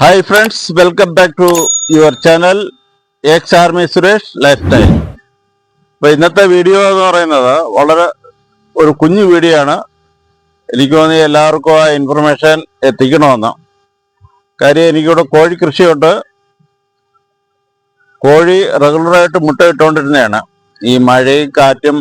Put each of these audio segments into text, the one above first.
Hi friends, welcome back to your channel ex army Suresh lifestyle. അപ്പോൾ ഇന്നത്തെ video എന്ന് പറയുന്നത് വളരെ ഒരു കുഞ്ഞു വീഡിയോ ആണ്. എനിക്ക് തോന്നി എല്ലാവർക്കും ആ ഇൻഫർമേഷൻ എത്തിക്കണമെന്ന്. കാര്യം എനിക്കിവിടെ കോഴി കൃഷിയുണ്ട്. കോഴി റെഗുലറായിട്ട് മുട്ട ഇട്ടുകൊണ്ടിരുന്നതാണ്. ഈ മഴയും കാറ്റും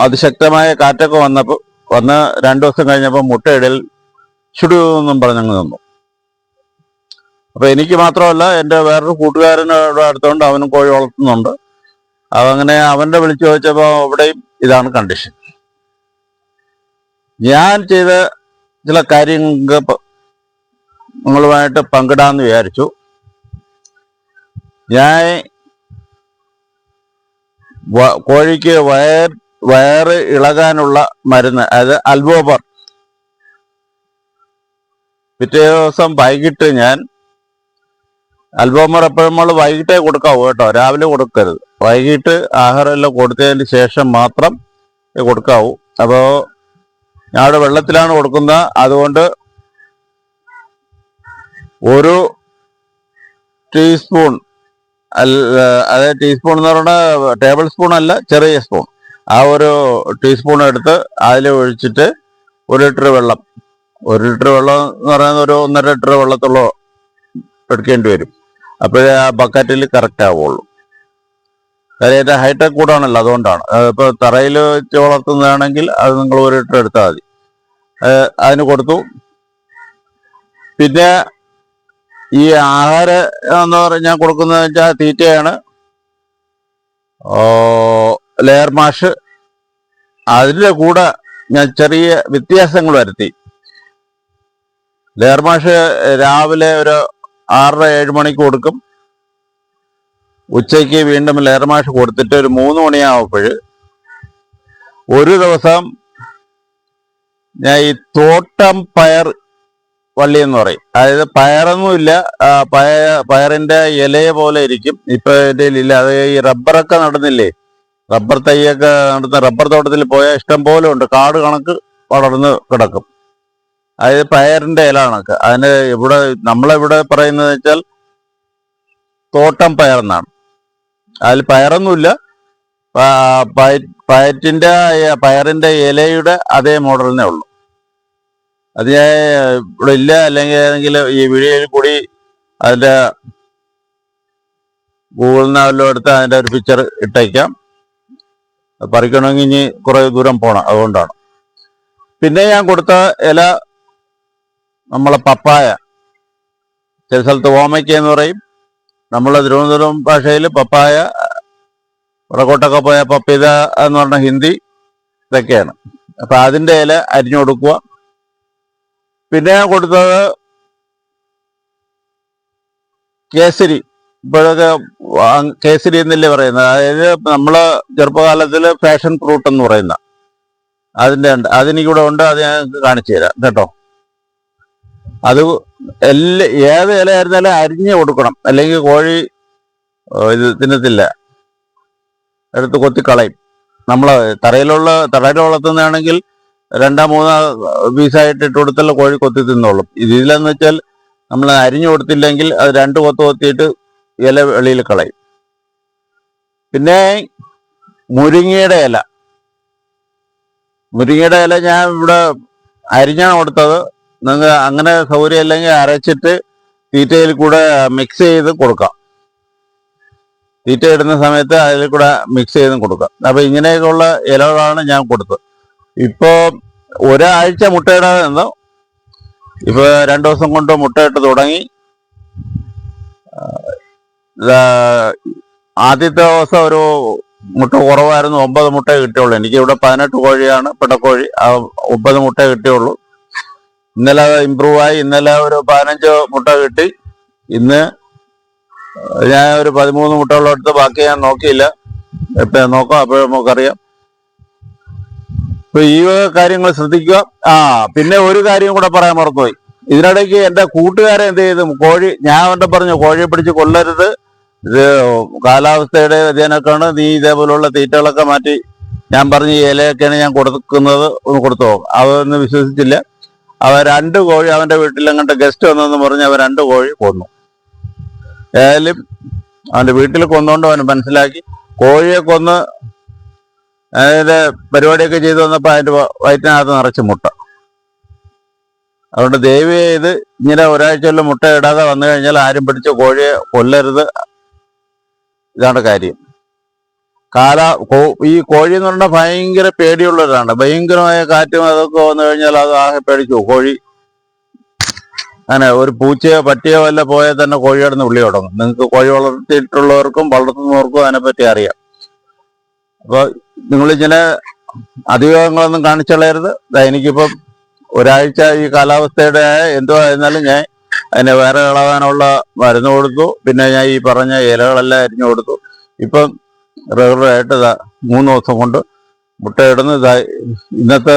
അതിശക്തമായ കാറ്റൊക്കെ വന്ന് 2 ദിവസം കഴിഞ്ഞപ്പോൾ മുട്ടയിടൽ ചുടുവെന്നും പറഞ്ഞങ്ങ് നിന്നു. അപ്പോൾ എനിക്ക് മാത്രമല്ല, എൻ്റെ വേറൊരു കൂട്ടുകാരനോട് അടുത്തുകൊണ്ട് അവനും കോഴി വളർത്തുന്നുണ്ട്. അതങ്ങനെ അവൻ്റെ വിളിച്ചു ചോദിച്ചപ്പോൾ അവിടെയും ഇതാണ് കണ്ടീഷൻ. ഞാൻ ചെയ്ത ചില കാര്യങ്ങൾ നിങ്ങളുമായിട്ട് പങ്കിടാമെന്ന് വിചാരിച്ചു. ഞാൻ കോഴിക്ക് വയറ് ഇളകാനുള്ള മരുന്ന്, അതായത് അൽബോബർ, പിറ്റേ ദിവസം വൈകിട്ട് ഞാൻ അൽബോമർ എപ്പോഴും നമ്മൾ വൈകിട്ടേ കൊടുക്കാവൂ കേട്ടോ, രാവിലെ കൊടുക്കരുത്. വൈകിട്ട് ആഹാരമെല്ലാം കൊടുത്തതിന് ശേഷം മാത്രം കൊടുക്കാവൂ. അപ്പോൾ ഞാനിവിടെ വെള്ളത്തിലാണ് കൊടുക്കുന്നത്. അതുകൊണ്ട് 1 ടീസ്പൂൺ, അതായത് ടീസ്പൂൺ എന്ന് പറഞ്ഞാൽ ടേബിൾ സ്പൂൺ അല്ല, ചെറിയ സ്പൂൺ, ആ 1 ടീസ്പൂൺ എടുത്ത് അതിൽ ഒഴിച്ചിട്ട് 1 ലിറ്റർ വെള്ളം, 1 ലിറ്റർ വെള്ളം എന്ന് പറയുന്നത് ഒരു 1.5 ലിറ്റർ വെള്ളത്തോളം എടുക്കേണ്ടി വരും. അപ്പോഴേ ആ ബക്കറ്റിൽ കറക്റ്റ് ആവുള്ളൂ. കാര്യം അതിൻ്റെ ഹൈടെക് കൂടാണല്ലോ, അതുകൊണ്ടാണ്. ഇപ്പോൾ തറയിൽ വെച്ച് വളർത്തുന്നതാണെങ്കിൽ അത് നിങ്ങൾ 1 ലിറ്റർ എടുത്താൽ മതി. അതിന് കൊടുത്തു. പിന്നെ ഈ ആഹാരം എന്ന് പറഞ്ഞാൽ ഞാൻ കൊടുക്കുന്നത് വെച്ചാൽ തീറ്റയാണ്. ലെയർ മാഷ്, അതിൻ്റെ കൂടെ ഞാൻ ചെറിയ വ്യത്യാസങ്ങൾ വരുത്തി. ലെയർ മാഷ് രാവിലെ ഒരു 6-7 മണിക്ക് കൊടുക്കും. ഉച്ചയ്ക്ക് വീണ്ടും ലെയർ മാഷ് കൊടുത്തിട്ട് ഒരു 3 മണിയാവുമ്പോൾ ഒരു ദിവസം ഞാൻ ഈ തോട്ടം പയർ വള്ളി എന്ന് പറയും, അതായത് പയറൊന്നുമില്ല, പയറിന്റെ ഇലയെ പോലെ ഇരിക്കും. ഇപ്പൊ എൻ്റെ ഇല്ല. അത് ഈ റബ്ബറൊക്കെ നടുന്നില്ലേ, റബ്ബർ തൈയൊക്കെ നടുന്ന റബ്ബർ തോട്ടത്തിൽ പോയാൽ ഇഷ്ടം പോലെ ഉണ്ട്, കാട് കണക്ക് വളർന്ന് കിടക്കും. അതായത് പയറിന്റെ ഇല കണക്ക്. അതിന് നമ്മളിവിടെ പറയുന്നത് വെച്ചാൽ തോട്ടം പയർ എന്നാണ്. അതിൽ പയറൊന്നുമില്ല, പയറിന്റെ ഇലയുടെ അതേ മോഡലിനെ ഉള്ളൂ. അത് ഞാൻ ഇവിടെ ഇല്ല, അല്ലെങ്കിൽ ഏതെങ്കിലും ഈ വീഡിയോയിൽ കൂടി അതിൻ്റെ ഗൂഗിളിൽ നിന്ന് വല്ലതും എടുത്ത് അതിൻ്റെ ഒരു പിക്ചർ ഇട്ടേക്കാം. പറിക്കണമെങ്കിൽ ഇനി കുറേ ദൂരം പോകണം, അതുകൊണ്ടാണ്. പിന്നെ ഞാൻ കൊടുത്ത ഇല നമ്മളെ പപ്പായ, ചില സ്ഥലത്ത് ഓമയ്ക്ക എന്ന് പറയും, നമ്മളെ തിരുവനന്തപുരം ഭാഷയിൽ പപ്പായ, വടക്കോട്ടൊക്കെ പോയ പപ്പീത എന്ന് പറഞ്ഞ ഹിന്ദി, ഇതൊക്കെയാണ്. അപ്പം അതിൻ്റെ ഇല അരിഞ്ഞു കൊടുക്കുക. പിന്നെ ഞാൻ കൊടുത്തത് കേസരി. ഇപ്പോഴൊക്കെ കേസരി എന്നല്ലേ പറയുന്നത്, അതായത് നമ്മള് ചെറുപ്പകാലത്തിൽ ഫാഷൻ ഫ്രൂട്ട് എന്ന് പറയുന്ന അതിൻ്റെ ഉണ്ട്. അതെനിക്കിവിടെ ഉണ്ട്, അത് ഞാൻ കാണിച്ചു തരാം കേട്ടോ. അത് ഏത് ഇലയായിരുന്നാലും അരിഞ്ഞ് കൊടുക്കണം, അല്ലെങ്കിൽ കോഴി ഇത് തിന്നത്തില്ല, എടുത്ത് കൊത്തിക്കളയും. നമ്മൾ തറയിൽ വളർത്തുന്നതാണെങ്കിൽ 2-3 പീസായിട്ട് ഇട്ട് കൊടുത്തുള്ള കോഴി കൊത്തി തിന്നോളും. ഇതിലെന്ന് വെച്ചാൽ നമ്മൾ അരിഞ്ഞു കൊടുത്തില്ലെങ്കിൽ അത് 2 കൊത്ത് കൊത്തിയിട്ട് ഇല വെളിയിൽ കളയും. പിന്നെ മുരിങ്ങയുടെ ഇല ഞാൻ ഇവിടെ അരിഞ്ഞാണ് കൊടുത്തത്. നിങ്ങൾ അങ്ങനെ സൗകര്യം അല്ലെങ്കിൽ അരച്ചിട്ട് തീറ്റയിൽ കൂടെ മിക്സ് ചെയ്ത് കൊടുക്കാം. തീറ്റ ഇടുന്ന സമയത്ത് അതിൽ കൂടെ മിക്സ് ചെയ്തും കൊടുക്കാം. അപ്പം ഇങ്ങനെയൊക്കെയുള്ള ഇലകളാണ് ഞാൻ കൊടുത്തത്. ഇപ്പോൾ ഒരാഴ്ച മുട്ടയിടാതെ നിന്ന് ഇപ്പോൾ 2 ദിവസം കൊണ്ട് മുട്ടയിട്ട് തുടങ്ങി. ആദ്യത്തെ ദിവസം ഒരു മുട്ട കുറവായിരുന്നു, 9 മുട്ട കിട്ടിയുള്ളൂ. എനിക്കിവിടെ 18 കോഴിയാണ്, പിടക്കോഴി. 9 മുട്ട കിട്ടിയുള്ളൂ. ഇന്നലെ ഇമ്പ്രൂവ് ആയി, ഇന്നലെ ഒരു 15 മുട്ട കിട്ടി. ഇന്ന് ഞാൻ ഒരു 13 മുട്ടകളെടുത്ത്, ബാക്കി ഞാൻ നോക്കിയില്ല. എപ്പോഴും നോക്കാം, അപ്പോഴും നമുക്കറിയാം. ഇപ്പൊ ഈ കാര്യങ്ങൾ ശ്രദ്ധിക്കുക. പിന്നെ ഒരു കാര്യം കൂടെ പറയാൻ മറന്നുപോയി. ഇതിനിടയ്ക്ക് എൻ്റെ കൂട്ടുകാരെ എന്ത് ചെയ്തു, ഞാൻ അവൻ്റെ പറഞ്ഞു, കോഴിയെ പിടിച്ച് കൊല്ലരുത്, ഇത് കാലാവസ്ഥയുടെ വ്യതിയാനമൊക്കെയാണ്, നീ ഇതേപോലുള്ള തീറ്റകളൊക്കെ മാറ്റി, ഞാൻ പറഞ്ഞ ഈ ഇലയൊക്കെയാണ് ഞാൻ കൊടുക്കുന്നത്, ഒന്ന് കൊടുത്തു പോകും. അതൊന്നും വിശ്വസിച്ചില്ല. അവൻ 2 കോഴി അവൻ്റെ വീട്ടിലങ്ങോട്ട് ഗസ്റ്റ് വന്നെന്ന് പറഞ്ഞ് അവൻ 2 കോഴി കൊന്നു. ഏതായാലും അവൻ്റെ വീട്ടിൽ കൊന്നുകൊണ്ട് അവൻ മനസ്സിലാക്കി കോഴിയെ കൊന്ന് അതിൻ്റെ പരിപാടിയൊക്കെ ചെയ്തു വന്നപ്പോൾ അതിൻ്റെ വയറ്റിനകത്ത് നിറച്ച് മുട്ട. അതുകൊണ്ട് ദയവ് ചെയ്ത് ഇങ്ങനെ ഒരാഴ്ചയുള്ള മുട്ട ഇടാതെ വന്നു കഴിഞ്ഞാൽ ആരും പിടിച്ച് കോഴിയെ കൊല്ലരുത്. ഇതാണ് കാര്യം. ഈ കോഴി എന്ന് പറഞ്ഞാൽ ഭയങ്കര പേടിയുള്ളവരാണ്. ഭയങ്കരമായ കാറ്റും അതൊക്കെ വന്നു കഴിഞ്ഞാൽ അത് ആകെ പേടിച്ചു കോഴി. അങ്ങനെ ഒരു പൂച്ചയോ പട്ടിയോ വല്ല പോയാൽ തന്നെ കോഴിയുടെ നിന്ന് വിളി തുടങ്ങും. നിങ്ങൾക്ക് കോഴി വളർത്തിയിട്ടുള്ളവർക്കും വളർത്തുന്നവർക്കും അതിനെപ്പറ്റി അറിയാം. അപ്പോൾ നിങ്ങളിങ്ങനെ അധികങ്ങളൊന്നും കാണിച്ചളയരുത്. എനിക്കിപ്പം ഒരാഴ്ച ഈ കാലാവസ്ഥയുടെ എന്തോ ആയിരുന്നാലും ഞാൻ അതിനെ വേറെ ഇളകാനുള്ള മരുന്ന് കൊടുത്തു. പിന്നെ ഞാൻ ഈ പറഞ്ഞ ഇലകളെല്ലാം അരിഞ്ഞു കൊടുത്തു. ഇപ്പം റെഗുലറായിട്ട് 3 ദിവസം കൊണ്ട് മുട്ടയിടുന്നു. ഇന്നത്തെ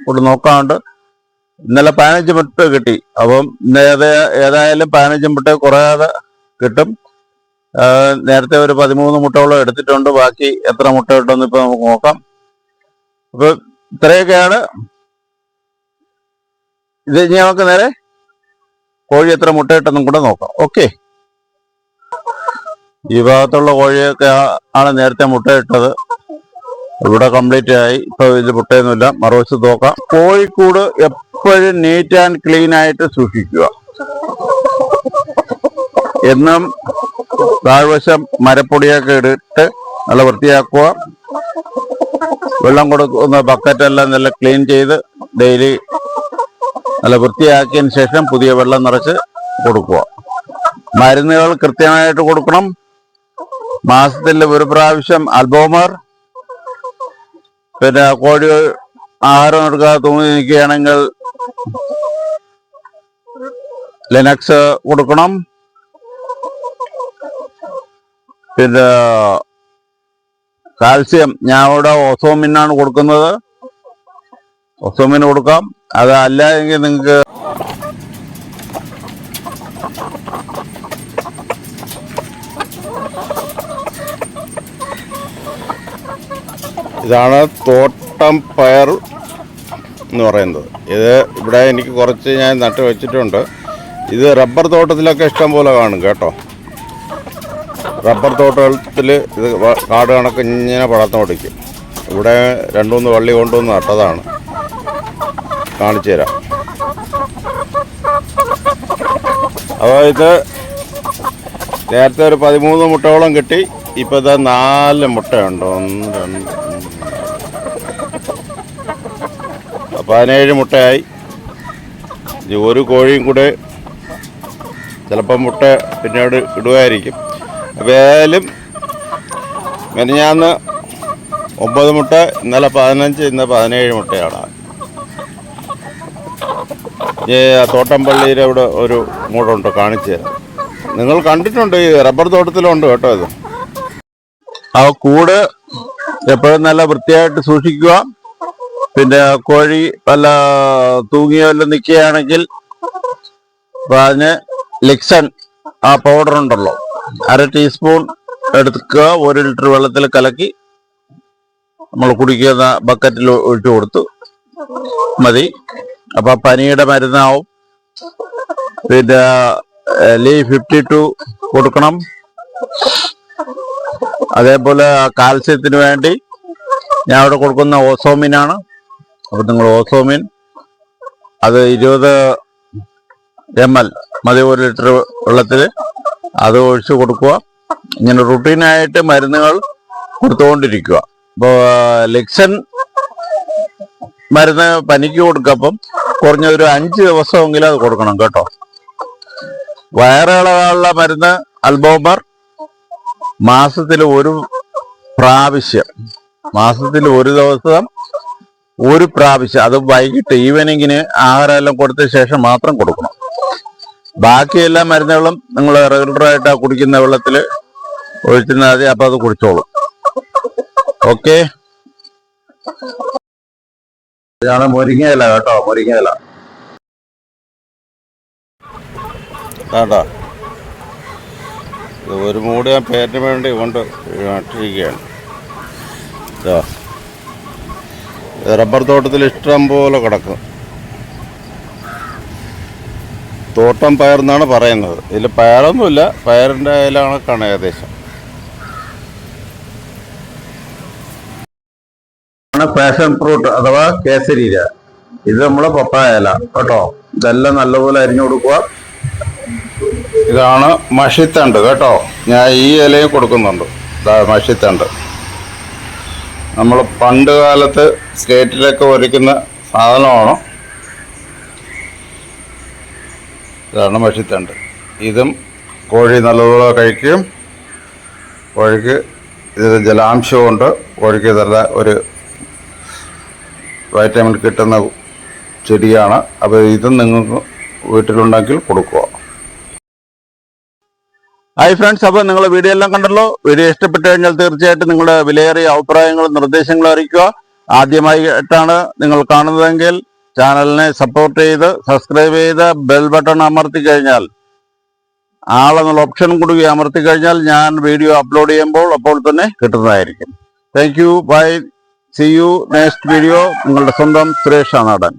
കൊണ്ട് നോക്കാണ്ട് ഇന്നലെ 15 മുട്ട കിട്ടി. അപ്പം ഏതായാലും 15 മുട്ട കുറയാതെ കിട്ടും. നേരത്തെ ഒരു 13 മുട്ടയോളം എടുത്തിട്ടുണ്ട്. ബാക്കി എത്ര മുട്ട കിട്ടുമെന്ന് ഇപ്പൊ നമുക്ക് നോക്കാം. അപ്പൊ ഇത്രയൊക്കെയാണ് ഇത്. ഇനി നമുക്ക് നേരെ കോഴി എത്ര മുട്ട ഇട്ടെന്നും കൂടെ നോക്കാം. ഓക്കെ, ഈ ഭാഗത്തുള്ള കോഴിയൊക്കെ ആണ് നേരത്തെ മുട്ട ഇട്ടത്. ഇവിടെ കംപ്ലീറ്റ് ആയി. ഇപ്പൊ ഇത് മുട്ടയൊന്നുമില്ല. മറുവശത്ത് നോക്കാം. കോഴിക്കൂട് എപ്പോഴും നീറ്റ് ആൻഡ് ക്ലീൻ ആയിട്ട് സൂക്ഷിക്കുക. എന്നും താഴ്വശം മരപ്പൊടിയൊക്കെ ഇട്ട് നല്ല വൃത്തിയാക്കുക. വെള്ളം കൊടുക്കുന്ന ബക്കറ്റെല്ലാം നല്ല ക്ലീൻ ചെയ്ത് ഡെയിലി നല്ല വൃത്തിയാക്കിയതിന് ശേഷം പുതിയ വെള്ളം നിറച്ച് കൊടുക്കുക. മരുന്നുകൾ കൃത്യമായിട്ട് കൊടുക്കണം. മാസത്തിൽ 1 പ്രാവശ്യം അൽബോമർ. പിന്നെ കോഴി ആഹാരം എടുക്കാതെ തൂങ്ങി നിൽക്കുകയാണെങ്കിൽ ലിനക്സ് കൊടുക്കണം. പിന്നെ കാൽസ്യം ഞാൻ ഇവിടെ ഓസോമിനാണ് കൊടുക്കുന്നത്. ഓസോമിന് കൊടുക്കാം. അതല്ല എങ്കിൽ നിങ്ങൾക്ക് ഇതാണ് തോട്ടം പയർ എന്ന് പറയുന്നത്. ഇത് ഇവിടെ എനിക്ക് കുറച്ച് ഞാൻ നട്ട് വെച്ചിട്ടുണ്ട്. ഇത് റബ്ബർ തോട്ടത്തിലൊക്കെ ഇഷ്ടം പോലെ കാണും കേട്ടോ. റബ്ബർ തോട്ടത്തിൽ ഇത് കാട് കണക്ക് ഇങ്ങനെ പടർന്നു പിടിക്കും. ഇവിടെ 2-3 വള്ളി കൊണ്ടുവന്ന് നട്ടതാണ്. കാണിച്ചു തരാം. അപ്പോൾ ഇത് നേരത്തെ ഒരു 13 മുട്ടയോളം കിട്ടി. ഇപ്പോൾ ഇത് 4 മുട്ടയുണ്ട്. 1 2 17 മുട്ടയായി. ഒരു കോഴിയും കൂടെ ചിലപ്പം മുട്ട പിന്നീട് ഇടുമായിരിക്കും. അപ്പോൾ ഏതായാലും മെനഞ്ഞാന്ന് 9 മുട്ട, ഇന്നലെ 15, ഇന്ന് 17 മുട്ടയാണ്. തോട്ടംപള്ളിയുടെ അവിടെ ഒരു മൂടുണ്ട്, കാണിച്ചു തരാം. നിങ്ങൾ കണ്ടിട്ടുണ്ട്, ഈ റബ്ബർ തോട്ടത്തിലുണ്ട് കേട്ടോ. ഇത് ആ കൂട് എപ്പോഴും നല്ല വൃത്തിയായിട്ട് സൂക്ഷിക്കുക. പിന്നെ കോഴി വല്ല തൂങ്ങിയോ വല്ല നിൽക്കുകയാണെങ്കിൽ അതിന് ലിക്സൺ ആ പൗഡർ ഉണ്ടല്ലോ, 1/2 ടീസ്പൂൺ എടുക്കുക. 1 ലിറ്റർ വെള്ളത്തിൽ കലക്കി നമ്മൾ കുടിക്കുന്ന ബക്കറ്റിൽ ഒഴിച്ചു കൊടുത്തു മതി. അപ്പൊ പനിയുടെ മരുന്നാവും. പിന്നെ Li52 കൊടുക്കണം. അതേപോലെ കാൽസ്യത്തിന് വേണ്ടി ഞാൻ അവിടെ കൊടുക്കുന്ന ഓസോമിനാണ്. അപ്പോൾ നിങ്ങൾ ഓസോമിൻ അത് 20 ml മതി 1 ലിറ്റർ വെള്ളത്തിൽ, അത് ഒഴിച്ച് കൊടുക്കുക. ഇങ്ങനെ റുട്ടീനായിട്ട് മരുന്നുകൾ കൊടുത്തുകൊണ്ടിരിക്കുക. അപ്പോൾ ലിക്സൺ മരുന്ന് പനിക്ക് കൊടുക്കപ്പം കുറഞ്ഞ ഒരു 5 ദിവസമെങ്കിലും അത് കൊടുക്കണം കേട്ടോ. വയറിളകാനുള്ള മരുന്ന് അൽബോമർ മാസത്തിൽ 1 പ്രാവശ്യം, മാസത്തിൽ 1 ദിവസം 1 പ്രാവശ്യം, അത് വൈകിട്ട് ഈവനിങ്ങിന് ആഹാരമെല്ലാം കൊടുത്ത ശേഷം മാത്രം കൊടുക്കണം. ബാക്കി എല്ലാ മരുന്നുകളും നിങ്ങൾ റെഗുലറായിട്ട് കുടിക്കുന്ന വെള്ളത്തിൽ ഒഴിച്ചിരുന്നാൽ മതി. അപ്പം അത് കുടിച്ചോളും. ഓക്കെ, ഇതാണ് മുരിങ്ങയില കേട്ടോ. മുരിങ്ങയില കേട്ടോ. ഒരു മൂട് ഞാൻ പേരിന് വേണ്ടി കൊണ്ട് നട്ടിരിക്കുകയാണ്. റബ്ബർ തോട്ടത്തിൽ ഇഷ്ടം പോലെ കിടക്കും. തോട്ടം പയർ എന്നാണ് പറയുന്നത്. ഇതിൽ പയറൊന്നുമില്ല, പയറിൻ്റെ ഇല കണക്കാണ് ഏകദേശം. പാഷൻ ഫ്രൂട്ട് അഥവാ കേസരി ഇല. ഇത് നമ്മളെ പപ്പായ ഇല കേട്ടോ. ഇതെല്ലാം നല്ലപോലെ അരിഞ്ഞു കൊടുക്കുക. ഇതാണ് മഷിത്തണ്ട് കേട്ടോ. ഞാൻ ഈ ഇലയും കൊടുക്കുന്നുണ്ട്. മഷിത്തണ്ട് നമ്മൾ പണ്ട് കാലത്ത് സ്റ്റേറ്റിലൊക്കെ ഒരുക്കുന്ന സാധനമാണ്. ഇതാണ് മഷിത്തണ്ട്. ഇതും കോഴി നല്ലതുപോലെ കഴിക്കും. കോഴിക്ക് ഇത് ജലാംശമുണ്ട്. കോഴിക്ക് നല്ല ഒരു വൈറ്റമിൻ കിട്ടുന്ന ചെടിയാണ്. അപ്പോൾ ഇതും നിങ്ങൾക്ക് വീട്ടിലുണ്ടെങ്കിൽ കൊടുക്കുക. ഹായ് ഫ്രണ്ട്സ്, അപ്പോൾ നിങ്ങൾ വീഡിയോ എല്ലാം കണ്ടല്ലോ. വീഡിയോ ഇഷ്ടപ്പെട്ടു കഴിഞ്ഞാൽ തീർച്ചയായിട്ടും നിങ്ങളുടെ വിലയേറിയ അഭിപ്രായങ്ങളും നിർദ്ദേശങ്ങളും അറിയിക്കുക. ആദ്യമായിട്ടാണ് നിങ്ങൾ കാണുന്നതെങ്കിൽ ചാനലിനെ സപ്പോർട്ട് ചെയ്ത് സബ്സ്ക്രൈബ് ചെയ്ത് ബെൽ ബട്ടൺ അമർത്തി കഴിഞ്ഞാൽ ആളെന്നുള്ള ഓപ്ഷൻ കൂടി അമർത്തി കഴിഞ്ഞാൽ ഞാൻ വീഡിയോ അപ്ലോഡ് ചെയ്യുമ്പോൾ അപ്പോൾ തന്നെ കിട്ടുന്നതായിരിക്കും. Thank you, bye, see you next video. നിങ്ങളുടെ സ്വന്തം സുരേഷ് ആനാടൻ.